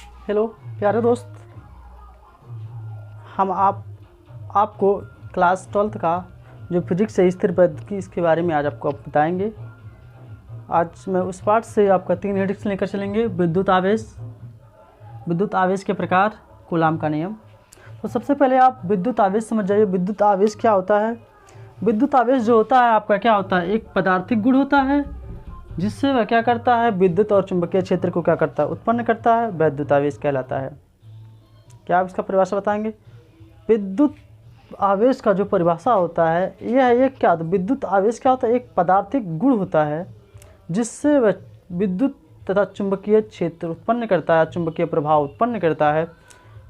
Hello प्यारे दोस्त, हम आपको क्लास 12th का जो फिजिक्स है स्थिर की इसके बारे में आज आपको बताएंगे। आज मैं उस पार्ट से आपका 3 हेडिंग्स लेकर चलेंगे। विद्युत आवेश के प्रकार, कूलाम का नियम। तो सबसे पहले आप विद्युत आवेश समझ जाइए। विद्युत आवेश क्या होता है? विद्युत आवेश जो होता है आपका क्या होता है, एक पदार्थिक गुण होता है जिससे वह क्या करता है, विद्युत और चुंबकीय क्षेत्र को क्या करता है, उत्पन्न करता है। विद्युत आवेश कहलाता है। क्या आप इसका परिभाषा बताएंगे? विद्युत आवेश का जो परिभाषा होता है यह एक क्या होता है, विद्युत आवेश क्या होता है, एक पदार्थिक गुण होता है जिससे वह विद्युत तथा चुंबकीय क्षेत्र उत्पन्न करता है, चुंबकीय प्रभाव उत्पन्न करता है।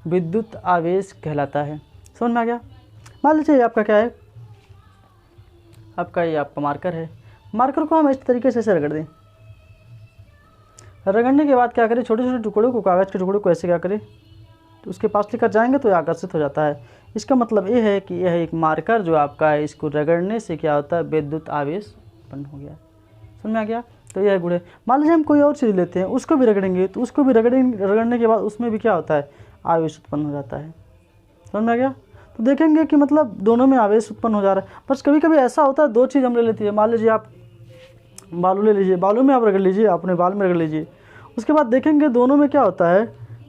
विद्युत आवेश कहलाता है। समझ में आ गया? मान लीजिए आपका क्या है, आपका मार्कर है। मार्कर को हम इस तरीके से रगड़ दें। रगड़ने के बाद क्या करें, छोटे छोटे टुकड़ों को, कागज़ के टुकड़ों को ऐसे क्या करें, तो उसके पास लेकर जाएंगे तो आकर्षित हो जाता है। इसका मतलब ये है कि यह एक मार्कर जो आपका है, इसको रगड़ने से क्या होता है, विद्युत आवेश उत्पन्न हो गया। समझ में आ गया? तो यह गुण है। मान लीजिए हम कोई और चीज़ लेते हैं, उसको भी रगड़ेंगे तो उसको भी रगड़ने के बाद उसमें भी क्या होता है, आवेश उत्पन्न हो जाता है। समझ में आ गया? तो देखेंगे कि मतलब दोनों में आवेश उत्पन्न हो जा रहा है। बस कभी कभी ऐसा होता है, दो चीज़ हम ले लेती है। मान लीजिए आप बालू ले लीजिए, बालू में आप रगड़ लीजिए, अपने बाल में रगड़ लीजिए। उसके बाद देखेंगे दोनों में क्या होता है,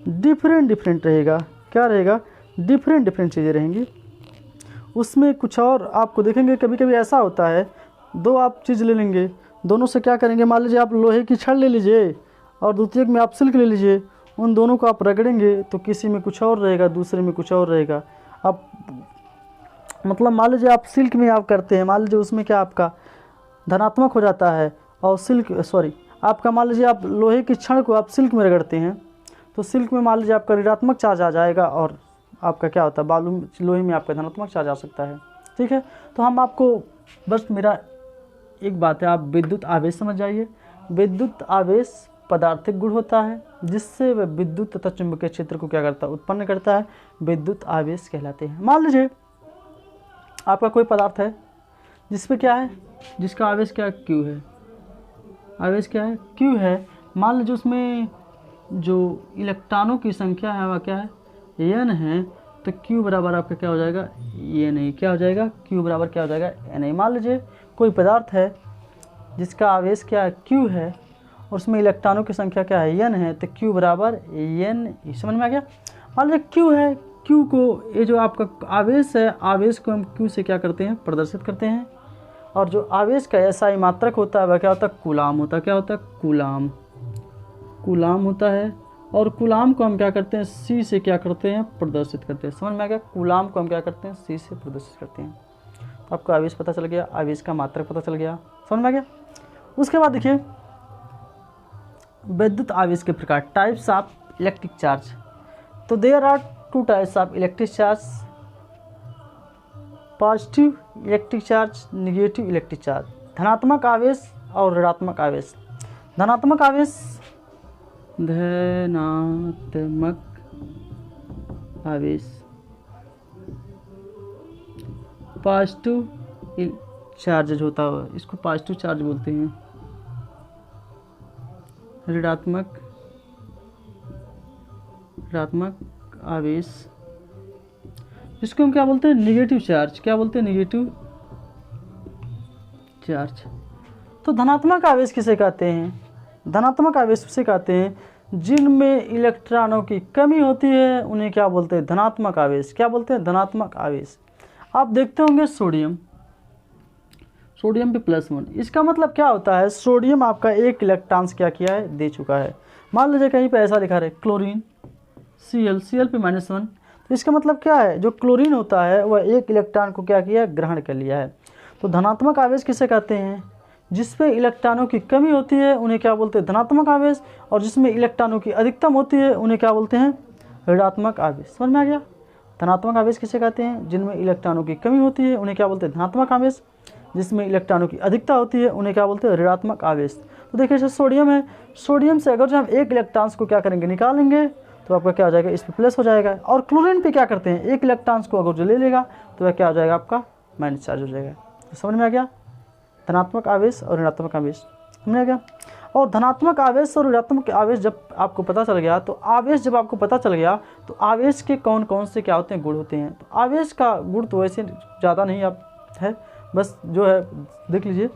डिफरेंट रहेगा। क्या रहेगा? डिफरेंट चीज़ें रहेंगी। उसमें कुछ और आपको देखेंगे, कभी कभी ऐसा होता है, दो आप चीज़ ले लेंगे, दोनों से क्या करेंगे, मान लीजिए आप लोहे की छड़ ले लीजिए और द्वितीयक में आप सिल्क ले लीजिए। उन दोनों को आप रगड़ेंगे तो किसी में कुछ और रहेगा, दूसरे में कुछ और रहेगा। आप मतलब मान लीजिए आप सिल्क में आप करते हैं, मान लीजिए उसमें क्या आपका धनात्मक हो जाता है, और आपका मान लीजिए आप लोहे की छड़ को आप सिल्क में रगड़ते हैं तो सिल्क में मान लीजिए आपका ऋणात्मक चार्ज आ जाएगा और आपका क्या होता है, लोहे में आपका धनात्मक चार्ज आ सकता है। ठीक है, तो हम आपको बस मेरा एक बात है, आप विद्युत आवेश समझ जाइए। विद्युत आवेश पदार्थिक गुण होता है जिससे वह विद्युत तथा चुंबकीय क्षेत्र को क्या करता है, उत्पन्न करता है। विद्युत आवेश कहलाते हैं। मान लीजिए आपका कोई पदार्थ है जिसपे क्या है, जिसका आवेश क्या है, Q है। आवेश क्या है, Q है। मान लीजिए उसमें जो इलेक्ट्रॉनों की संख्या है वह क्या है, N है। तो Q बराबर आपका क्या हो जाएगा, Na। क्या हो जाएगा, Q बराबर क्या हो जाएगा, Na। मान लीजिए कोई पदार्थ है जिसका आवेश क्या है, Q है, और उसमें इलेक्ट्रॉनों की संख्या क्या है, N है। तो Q बराबर Ne। समझ में आ गया? मान लीजिए Q है, Q को, ये जो आपका आवेश है, आवेश को हम Q से क्या करते हैं, प्रदर्शित करते हैं। और जो आवेश का SI मात्रक होता है वह क्या होता है, कूलाम होता है। क्या होता है, कूलाम होता है। और कूलाम को हम क्या करते हैं, C से क्या करते हैं, प्रदर्शित करते हैं। समझ में आ गया? कूलाम को हम क्या करते हैं, C से प्रदर्शित करते हैं। तो आपको आवेश पता चल गया, आवेश का मात्रक पता चल गया। समझ में आ गया? उसके बाद देखिए विद्युत आवेश के प्रकार, टाइप्स ऑफ इलेक्ट्रिक चार्ज। तो there are 2 types of electric charge, positive electric charge, negative electric charge. धनात्मक आवेश और ऋणात्मक आवेश। धनात्मक आवेश, पॉजिटिव चार्ज होता है, इसको पॉजिटिव चार्ज बोलते हैं। ऋणात्मक आवेश, इसको हम क्या बोलते हैं, निगेटिव चार्ज। क्या बोलते हैं, निगेटिव चार्ज। तो धनात्मक आवेश किसे कहते हैं? धनात्मक आवेश उसे कहते हैं जिनमें इलेक्ट्रॉनों की कमी होती है, उन्हें क्या बोलते हैं, धनात्मक आवेश। क्या बोलते हैं, धनात्मक आवेश। आप देखते होंगे सोडियम पे +1, इसका मतलब क्या होता है, सोडियम आपका एक इलेक्ट्रॉन क्या किया है, दे चुका है। मान लीजिए कहीं पे ऐसा लिखा है क्लोरीन Cl पे -1, तो इसका मतलब क्या है, जो क्लोरीन होता है वह एक इलेक्ट्रॉन को क्या किया, ग्रहण कर लिया है। तो धनात्मक आवेश किसे कहते हैं, जिसपे इलेक्ट्रॉनों की कमी होती है उन्हें क्या बोलते हैं, धनात्मक आवेश। और जिसमें इलेक्ट्रॉनों की अधिकतम होती है उन्हें क्या बोलते हैं, ऋणात्मक आवेश। समझ में आ गया? धनात्मक आवेश किसे कहते हैं, जिनमें इलेक्ट्रॉनों की कमी होती है उन्हें क्या बोलते हैं, धनात्मक आवेश। जिसमें इलेक्ट्रॉनों की अधिकता होती है उन्हें क्या बोलते हैं, ऋणात्मक आवेश। तो देखिए जैसे सोडियम है, सोडियम से अगर जो हम एक इलेक्ट्रॉन्स को क्या करेंगे, निकालेंगे, तो आपका क्या हो जाएगा, इस पर प्लस हो जाएगा। और क्लोरीन पे क्या करते हैं, एक इलेक्ट्रॉन्स को अगर जो ले लेगा तो वह क्या हो जाएगा, आपका माइनस चार्ज हो जाएगा। तो समझ में आ गया, धनात्मक आवेश और ऋणात्मक आवेश। समझ में आ गया? और धनात्मक आवेश और ऋणात्मक आवेश जब आपको पता चल गया, तो आवेश जब आपको पता चल गया तो आवेश के कौन कौन से क्या होते हैं, गुण होते हैं। तो आवेश का गुण तो वैसे ज़्यादा नहीं आप है, बस जो है देख लीजिए।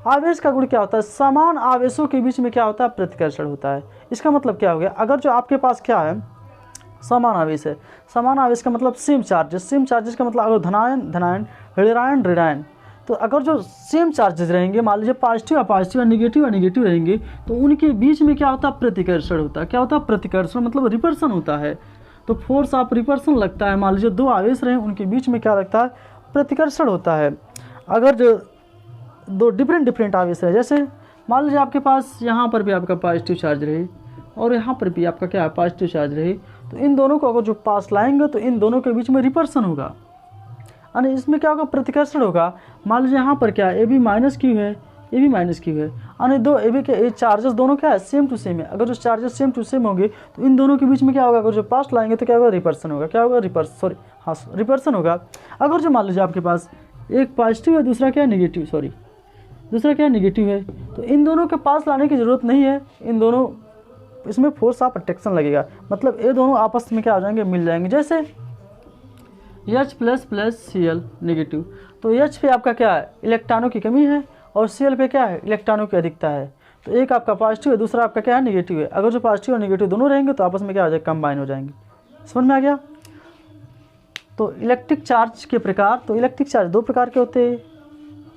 आवेश का गुण क्या होता है, समान आवेशों के बीच में क्या होता है, प्रतिकर्षण होता है। इसका मतलब क्या हो गया, अगर जो आपके पास क्या है, समान आवेश है, समान आवेश का मतलब सेम चार्जेस, सेम चार्जेस का मतलब अगर धनायन धनायन, ऋणायन ऋणायन, तो अगर जो सेम चार्जेस रहेंगे, मान लीजिए पॉजिटिव या पॉजिटिव, नेगेटिव या नेगेटिव रहेंगे, तो उनके बीच में क्या होता है, प्रतिकर्षण होता है। क्या होता है, प्रतिकर्षण मतलब रिपल्सन होता है। तो फोर्स ऑफ रिपल्सन लगता है, मान लीजिए दो आवेश रहे, उनके बीच में क्या लगता है, प्रतिकर्षण होता है। अगर जो दो डिफरेंट आवेश है, जैसे मान लीजिए आपके पास यहाँ पर भी आपका पॉजिटिव चार्ज रहे और यहाँ पर भी आपका क्या है, पॉजिटिव चार्ज रहे, तो इन दोनों को अगर जो पास लाएंगे तो इन दोनों के बीच में रिपल्सन होगा, यानी इसमें क्या होगा, प्रतिकर्षण होगा। मान लीजिए यहाँ पर क्या है, ए बी माइनस क्यू है, ए बी माइनस क्यू है, यानी दो ए बी के चार्जेस दोनों क्या है, सेम टू सेम है। अगर जो चार्जेस सेम टू सेम होंगे तो इन दोनों के बीच में क्या होगा, अगर जो पास लाएंगे तो क्या होगा, रिपल्सन होगा। क्या होगा, रिपल्सन होगा। अगर जो मान लीजिए आपके पास एक पॉजिटिव है, दूसरा क्या है, नेगेटिव, दूसरा क्या है, नेगेटिव है, तो इन दोनों के पास लाने की ज़रूरत नहीं है, इन दोनों इसमें फोर्स ऑफ अट्रैक्शन लगेगा, मतलब ये दोनों आपस में क्या हो जाएंगे, मिल जाएंगे। जैसे H प्लस Cl नेगेटिव, तो H पे आपका क्या है, इलेक्ट्रॉनों की कमी है, और Cl पे क्या है, इलेक्ट्रॉनों की अधिकता है। तो एक आपका पॉजिटिव है, दूसरा आपका क्या है, नेगेटिव है। अगर जो पॉजिटिव और नेगेटिव दोनों रहेंगे तो आपस में क्या हो जाएगा, कंबाइन हो जाएंगे। समझ में आ गया। तो इलेक्ट्रिक चार्ज के प्रकार, तो इलेक्ट्रिक चार्ज दो प्रकार के होते हैं,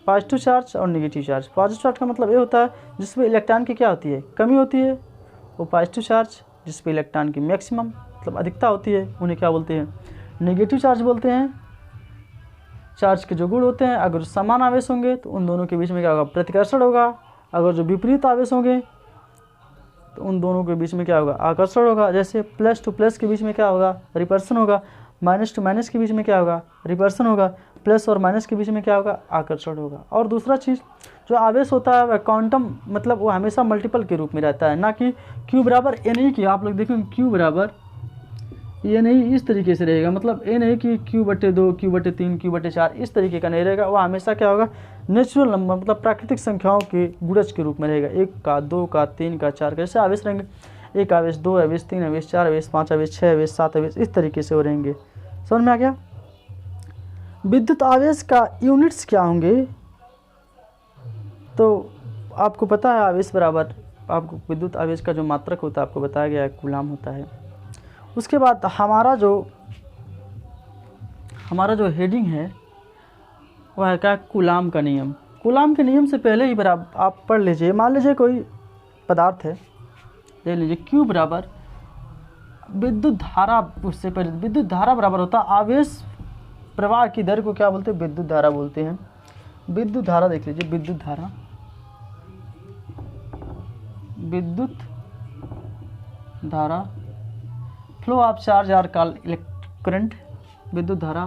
पॉजिटिव चार्ज और नेगेटिव चार्ज। पॉजिटिव चार्ज का मतलब ये होता है जिसमें इलेक्ट्रॉन की क्या होती है, कमी होती है, वो पॉजिटिव चार्ज। जिसपे इलेक्ट्रॉन की मैक्सिमम मतलब अधिकता होती है, उन्हें क्या बोलते हैं, नेगेटिव चार्ज बोलते हैं। चार्ज के जो गुण होते हैं, अगर समान आवेश होंगे तो उन दोनों के बीच में क्या होगा, प्रतिकर्षण होगा। अगर जो विपरीत आवेश होंगे तो उन दोनों के बीच में क्या होगा, आकर्षण होगा। जैसे प्लस टू प्लस के बीच में क्या होगा, रिपल्सन होगा। माइनस टू माइनस के बीच में क्या होगा, रिपल्सन होगा। प्लस और माइनस के बीच में क्या होगा, आकर्षण होगा। और दूसरा चीज़, जो आवेश होता है वह क्वांटम मतलब वो हमेशा मल्टीपल के रूप में रहता है, ना कि क्यू बराबर ए नहीं कि आप लोग देखेंगे क्यू बराबर ये नहीं, इस तरीके से रहेगा। मतलब ए नहीं कि Q/2, Q/3, Q/4 इस तरीके का नहीं रहेगा। वो हमेशा क्या होगा, नेचुरल नंबर मतलब प्राकृतिक संख्याओं के गुणज के रूप में रहेगा। 1 का, 2 का, 3 का, 4 का, जैसे आवेश रहेंगे, 1 आवेश, 2 आवेश, 3 आवेश, 4 आवेश, 5 आवेश, 6 आवेश, 7 आवेश, इस तरीके से वो रहेंगे। समझ में आ गया। विद्युत आवेश का यूनिट्स क्या होंगे, तो आपको पता है आवेश बराबर, आपको विद्युत आवेश का जो मात्रक होता है आपको बताया गया है, कूलाम होता है। उसके बाद हमारा जो हेडिंग है वह है क्या, कूलाम का नियम। कूलाम के नियम से पहले ही बराबर आप पढ़ लीजिए। मान लीजिए कोई पदार्थ है, ले लीजिए Q बराबर विद्युत धारा, उससे पहले विद्युत धारा बराबर होता है आवेश प्रवाह की दर को क्या बोलते हैं, विद्युत धारा बोलते हैं। विद्युत धारा देख लीजिए, विद्युत धारा flow of charge are called electric current. विद्युत धारा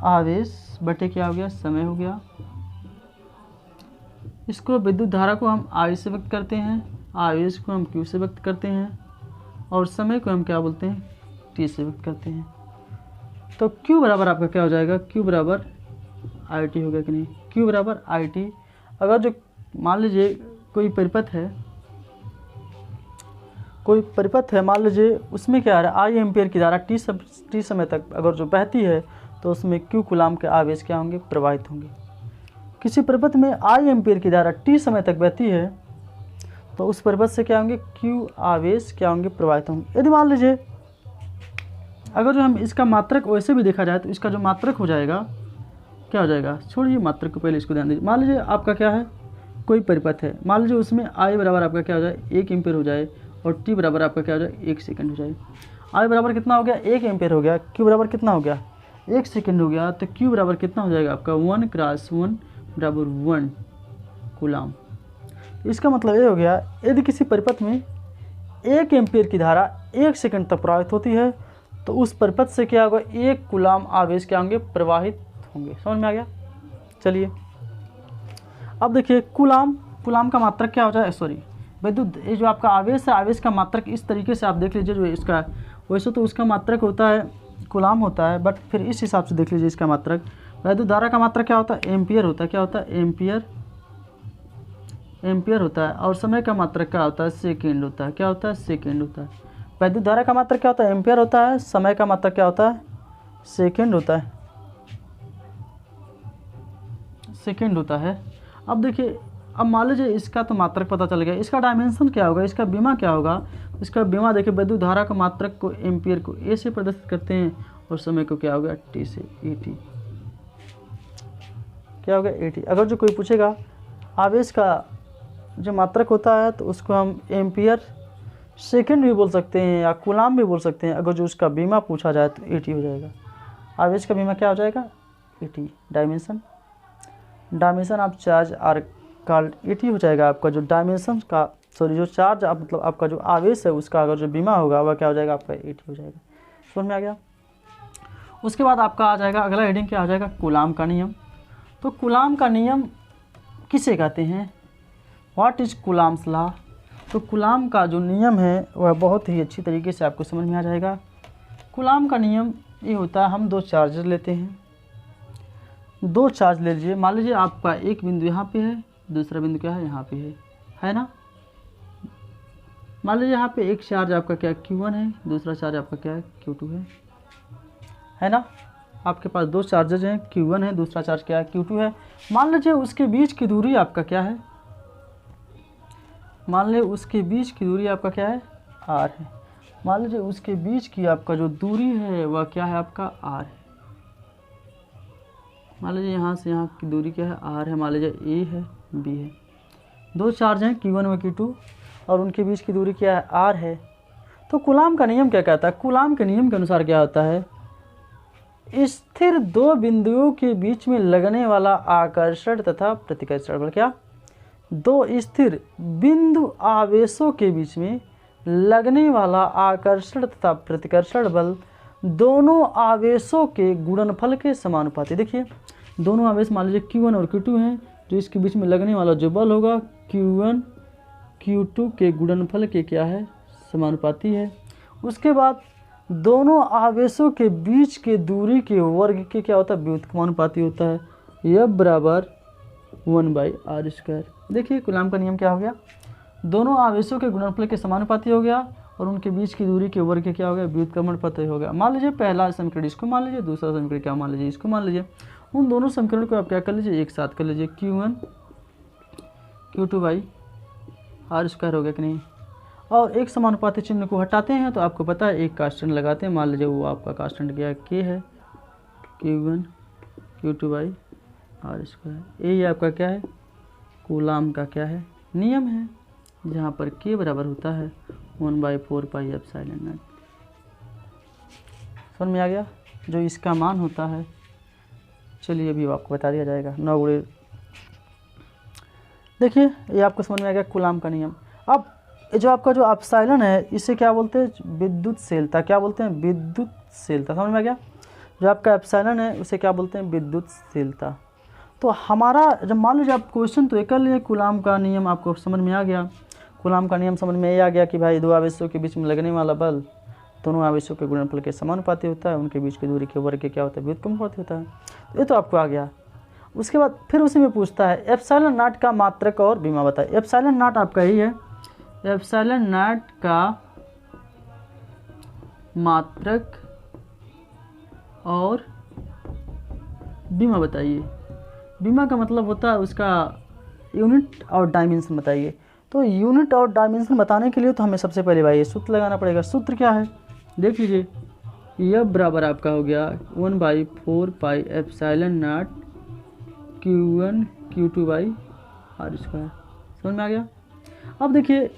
आवेश बटे क्या हो गया, समय हो गया। इसको विद्युत धारा को हम I से व्यक्त करते हैं, आवेश को हम Q से व्यक्त करते हैं, और समय को हम क्या बोलते हैं, T से व्यक्त करते हैं। तो Q बराबर आपका क्या हो जाएगा, Q बराबर IT हो गया कि नहीं, Q बराबर IT। अगर जो मान लीजिए कोई परिपथ है, मान लीजिए उसमें क्या है, I एम्पियर की धारा T समय तक अगर जो बहती है तो उसमें Q कूलाम के आवेश क्या होंगे, प्रवाहित होंगे। किसी परिपथ में I एम्पियर की धारा T समय तक बहती है तो उस परिपथ से क्या होंगे, Q आवेश क्या होंगे, प्रवाहित होंगे। यदि मान लीजिए अगर जो हम इसका मात्रक वैसे भी देखा जाए तो इसका जो मात्रक हो जाएगा क्या हो जाएगा, छोड़िए मात्रक को, पहले इसको ध्यान दीजिए। मान लीजिए आपका क्या है, कोई परिपथ है, मान लीजिए उसमें I बराबर आपका क्या हो जाए, 1 एम्पियर हो जाए, और T बराबर आपका क्या हो जाए, 1 सेकंड हो जाए। I बराबर कितना हो गया, 1 एम्पियर हो गया। Q बराबर कितना हो गया, 1 सेकंड हो गया। तो Q बराबर कितना हो जाएगा आपका, 1 × 1 बराबर 1 कूलाम। इसका मतलब ये हो गया, यदि किसी परिपथ में 1 एम्पियर की धारा 1 सेकंड तक प्रवाहित होती है तो उस परिपथ से क्या होगा, 1 कूलाम आवेश क्या होंगे, प्रवाहित होंगे। समझ में आ गया। चलिए अब देखिए कूलाम का मात्रक क्या हो जाए, विद्युत, ये जो आपका आवेश है, आवेश का मात्रक इस तरीके से आप देख लीजिए। जो इसका वैसे तो उसका मात्रक होता है कूलाम होता है, बट फिर इस हिसाब से देख लीजिए इसका मात्रक, वैद्युत धारा का मात्रक क्या होता है, एम्पियर होता है। क्या होता है, एम्पियर होता है। और समय का मात्रक क्या होता है, सेकेंड होता है। क्या होता है, सेकेंड होता है। वैद्युत धारा का मात्रक क्या होता है, एम्पियर होता है। समय का मात्रक क्या होता है, सेकेंड होता है, सेकेंड होता है। अब देखिए, अब मान लीजिए इसका तो मात्रक पता चल गया, इसका डायमेंशन क्या होगा, इसका बीमा क्या होगा। इसका बीमा देखिए, वैद्युत धारा का मात्रक को एम्पियर को ए से प्रदर्शित करते हैं और समय को क्या होगा, टी से, ई टी। क्या होगा, ए टी। अगर जो कोई पूछेगा आवेश का जो मात्रक होता है तो उसको हम एम्पियर सेकेंड भी बोल सकते हैं या कूलाम भी बोल सकते हैं। अगर जो उसका बीमा पूछा जाए तो ए टी हो जाएगा। आवेश का बीमा क्या हो जाएगा, A T. Dimension of charge are called A T हो जाएगा। आपका जो डायमेंशन का जो चार्ज मतलब आपका जो आवेश है उसका अगर जो बीमा होगा वह क्या हो जाएगा, आपका ए टी हो जाएगा। समझ में आ गया। उसके बाद आपका आ जाएगा अगला हेडिंग, क्या आ जाएगा, कूलाम का नियम। तो कूलाम का नियम किसे कहते हैं, व्हाट इज कूलाम्स लॉ। तो कूलाम का जो नियम है वह बहुत ही अच्छी तरीके से आपको समझ में आ जाएगा। कूलाम का नियम ये होता है, हम दो चार्जेस लेते हैं, दो चार्ज ले लीजिए। मान लीजिए आपका एक बिंदु यहाँ पे है, दूसरा बिंदु क्या है, यहाँ पे है ना। मान लीजिए यहाँ पे एक चार्ज आपका क्या Q1 है, दूसरा चार्ज आपका क्या है, Q2 है ना। आपके पास दो चार्जेज हैं, Q1 है, दूसरा चार्ज क्या है, Q2 है। मान लीजिए उसके बीच की दूरी आपका क्या है, मान लीजिए उसके बीच की दूरी आपका क्या है, R है। मान लीजिए उसके बीच की आपका जो दूरी है वह क्या है, आपका R है। मान लीजिए यहाँ से यहाँ की दूरी क्या है, R है। मान लीजिए A है, B है। दो चार्ज हैं Q1 व Q2 और उनके बीच की दूरी क्या है, R है। तो कूलाम का नियम क्या कहता है, कूलाम के नियम के अनुसार क्या होता है, स्थिर दो बिंदुओं के बीच में लगने वाला आकर्षण तथा प्रतिकर्षण बल, क्या, दो स्थिर बिंदु आवेशों के बीच में लगने वाला आकर्षण तथा प्रतिकर्षण बल दोनों आवेशों के गुणनफल के समानुपाती। देखिए दोनों आवेश मान लीजिए Q1 और Q2 हैं, जो इसके बीच में लगने वाला जो बल होगा Q1 Q2 के गुणनफल के क्या है, समानुपाती है। उसके बाद दोनों आवेशों के बीच के दूरी के वर्ग के क्या होता है, व्युत्क्रमानुपाती होता है। F बराबर 1/r²। देखिए कूलाम का नियम क्या हो गया, दोनों आवेशों के गुणनफल के समानुपाती हो गया और उनके बीच की दूरी के वर्ग के क्या हो गया, व्युत्क्रमानुपाती हो गया। मान लीजिए पहला समीकरण इसको मान लीजिए, दूसरा समीकरण क्या मान लीजिए, इसको मान लीजिए। उन दोनों समीकरण को आप क्या कर लीजिए, एक साथ कर लीजिए, Q1 Q2/r² हो गया कि नहीं। और एक समानुपाती चिन्ह को हटाते हैं तो आपको पता है एक कांस्टेंट लगाते हैं। मान लीजिए वो आपका कांस्टेंट क्या है, K है, Q1 Q2/r²। ये आपका क्या है, कूलाम का क्या है, नियम है, जहाँ पर K बराबर होता है 1/4πε0। समझ में आ गया, जो इसका मान होता है। चलिए अभी आपको बता दिया जाएगा 9 गुणे। देखिए ये आपको समझ में आ गया कूलाम का नियम। अब जो आपका जो एप्सिलॉन है इसे क्या बोलते हैं, विद्युतशीलता। क्या बोलते हैं, विद्युतशीलता। समझ में आ गया, जो आपका एप्सिलॉन है उसे क्या बोलते हैं, विद्युतशीलता। तो हमारा जब मान लीजिए आप क्वेश्चन तो एक कर लिए, कूलाम का नियम आपको समझ में आ गया। कूलाम का नियम समझ में ये आ गया कि भाई दो आवेशों के बीच में लगने वाला बल दोनों आवेशों के गुणनफल के समानुपाती होता है, उनके बीच की दूरी के वर्ग के क्या होता है, व्युत्क्रमानुपाती होता है। तो ये तो आपको आ गया। उसके बाद फिर उसी में पूछता है एप्सिलॉन नॉट का मात्रक और बीमा बताए। एप्सिलॉन नॉट आपका यही है, एप्सिलॉन नॉट का मात्रक और बीमा बताइए। बीमा का मतलब होता है उसका यूनिट और डायमेंशन बताइए। तो यूनिट और डायमेंशन बताने के लिए तो हमें सबसे पहले भाई ये सूत्र लगाना पड़ेगा। सूत्र क्या है, देख लीजिए, यह बराबर आपका हो गया 1/4πε0 Q1 Q2/r²। समझ में आ गया। अब देखिए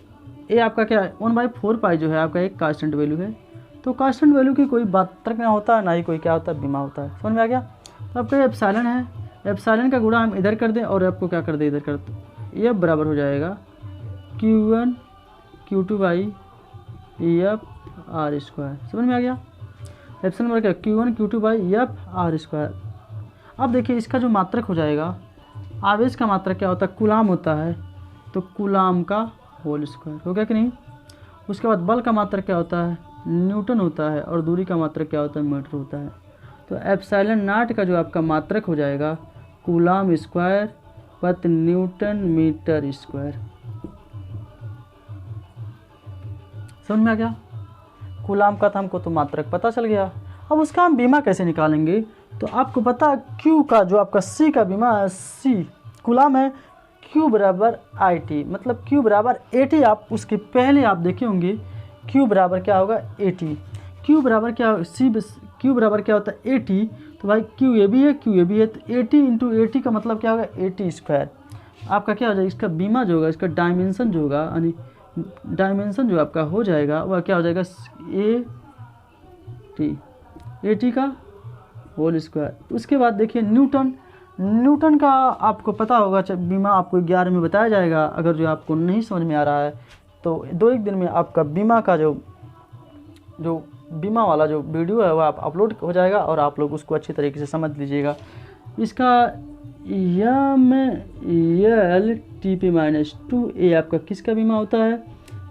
ये आपका क्या है, 1/4π जो है आपका एक कांस्टेंट वैल्यू है। तो कांस्टेंट वैल्यू की कोई मात्रक ना होता है, ना ही कोई क्या होता है, बीमा होता है। समझ में आ गया। तो आपका एप्सिलॉन है, एप्सिलॉन का गुणा हम इधर कर दें और आपको क्या कर दें, इधर कर दें। यह बराबर हो जाएगा Q1 Q2/F R²। समझ में आ गया। एप्सिलॉन बराबर क्या, Q1 Q2/F R²। अब देखिए इसका जो मात्रक हो जाएगा, आवेश का मात्रक क्या होता है, कूलाम होता है। तो कूलाम का होल स्क्वायर हो गया कि नहीं। उसके बाद बल का मात्रक क्या होता है, न्यूटन होता है। और दूरी का मात्रक क्या होता है, मीटर होता है। तो एप्सिलॉन नॉट का जो आपका मात्रक हो जाएगा कूलम स्क्वायर प्रति न्यूटन मीटर स्क्वायर। समझ में आ गया? कूलम का था हमको तो मात्रक पता चल गया। अब उसका हम बीमा कैसे निकालेंगे? तो आपको पता Q का जो आपका C का बीमा है, C कूलम है, Q बराबर IT, मतलब Q बराबर 80। आप उसके पहले आप देखे होंगे Q बराबर क्या होगा 80। Q बराबर क्या Q बराबर क्या होता है 80। तो भाई Q ये भी है, Q ये भी है, तो 80 इंटू 80 का मतलब क्या होगा 80 स्क्वायर। आपका क्या हो जाएगा, इसका बीमा जो होगा, इसका डायमेंशन जो होगा, यानी डायमेंशन जो आपका हो जाएगा वह क्या हो जाएगा 80 का होल स्क्वायर। उसके बाद देखिए न्यूटन का आपको पता होगा, बीमा आपको 11 में बताया जाएगा। अगर जो आपको नहीं समझ में आ रहा है तो 2-1 दिन में आपका बीमा का जो बीमा वाला जो वीडियो है वो आप अपलोड हो जाएगा और आप लोग उसको अच्छी तरीके से समझ लीजिएगा। इसका ML/T/-2 ये आपका किसका बीमा होता है?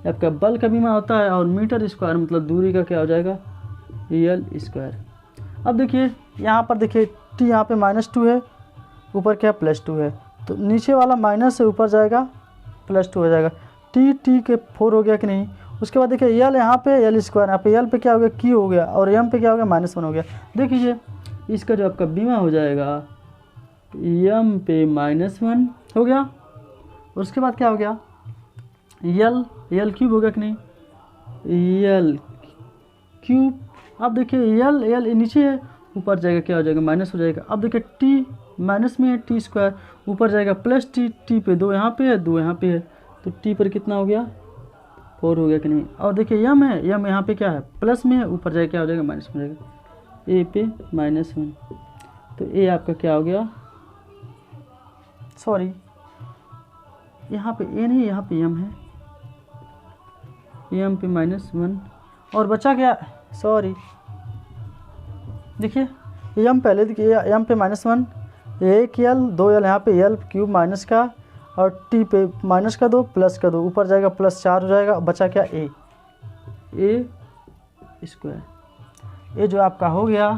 आपका बल का बीमा होता है। और मीटर स्क्वायर मतलब दूरी का क्या हो जाएगा L स्क्वायर। अब देखिए यहाँ पर देखिए T यहाँ पे -2 है, ऊपर क्या +2 है, तो नीचे वाला माइनस से ऊपर जाएगा +2 हो जाएगा। T के 4 हो गया कि नहीं? उसके बाद देखिए L यहाँ पे L स्क्वायर, यहाँ पे L पे क्या हो गया Q हो गया, और M पे क्या हो गया -1 हो गया। देखिए इसका जो आपका बीमा हो जाएगा M पे -1 हो गया। और उसके बाद क्या हो गया L क्यूब हो गया कि नहीं, L क्यूब। अब देखिए L नीचे है, ऊपर जाएगा क्या हो जाएगा माइनस हो जाएगा। अब देखिए T माइनस में है, T स्क्वायर ऊपर जाएगा +T, T पे 2 यहाँ पे है 2 यहाँ पे है, तो T पर कितना हो गया 4 हो गया कि नहीं। और देखिए M है, M यहाँ पे क्या है प्लस में है, ऊपर जाएगा क्या हो जाएगा माइनस में हो जाएगा, A पे -1, तो A आपका क्या हो गया, सॉरी यहाँ पे A नहीं, यहाँ पे M है, M पे -1 और बचा क्या, सॉरी देखिए M पहले देखिए M पे -1, 1 L 2 L यहाँ पे L क्यूब माइनस का, और T पे -2 +2 ऊपर जाएगा +4 हो जाएगा। बचा क्या A स्क्वायर। ये जो आपका हो गया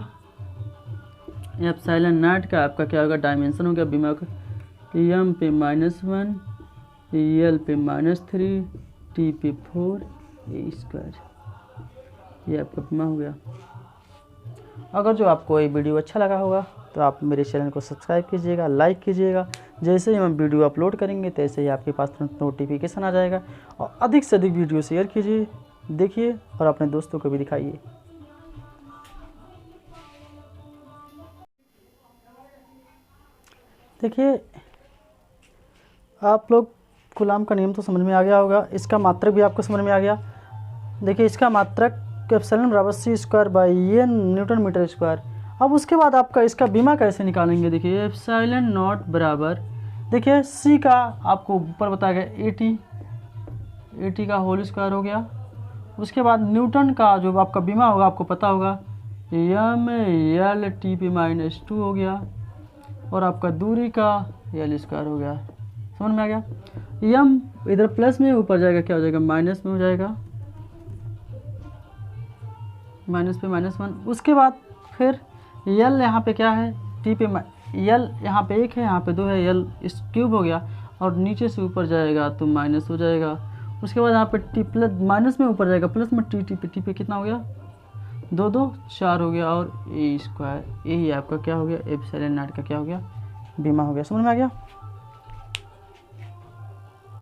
एप्सिलॉन नॉट का आपका क्या होगा डायमेंशन हो गया बीमा का, M पे -1 L पे -3 T पे 4 A स्क्वायर। ये आपका बीमा हो गया। अगर जो आपको ये वीडियो अच्छा लगा होगा तो आप मेरे चैनल को सब्सक्राइब कीजिएगा, लाइक कीजिएगा। जैसे ही हम वीडियो अपलोड करेंगे तैसे ही आपके पास नोटिफिकेशन आ जाएगा। और अधिक से अधिक वीडियो शेयर कीजिए, देखिए और अपने दोस्तों को भी दिखाइए। देखिए आप लोग कूलम का नियम तो समझ में आ गया होगा, इसका मात्रक भी आपको समझ में आ गया। देखिए इसका मात्रक एप्सिलॉन बराबर C² न्यूटन मीटर स्क्वायर। अब उसके बाद आपका इसका बीमा कैसे निकालेंगे? देखिए एप्सिलॉन नॉट बराबर, देखिए C का आपको ऊपर बताया गया 80 का होल स्क्वायर हो गया। उसके बाद न्यूटन का जो आपका बीमा होगा आपको पता होगा ML T पे -2 हो गया, और आपका दूरी का L स्क्वायर हो गया। समझ में आ गया? M इधर प्लस में, ऊपर जाएगा क्या हो जाएगा माइनस में हो जाएगा, माइनस पे -1। उसके बाद फिर L यहाँ पे क्या है T पे L यहाँ पे 1 है, यहाँ पे 2 है, L इस क्यूब हो गया, और नीचे से ऊपर जाएगा तो माइनस हो जाएगा। उसके बाद यहाँ पे T प्लस माइनस में ऊपर जाएगा प्लस में, T पे कितना हो गया 2 2 4 हो गया, और A स्क्वायर। यही आपका क्या हो गया एप्सिलॉन नॉट का क्या हो गया बीमा हो गया। समझ में आ गया?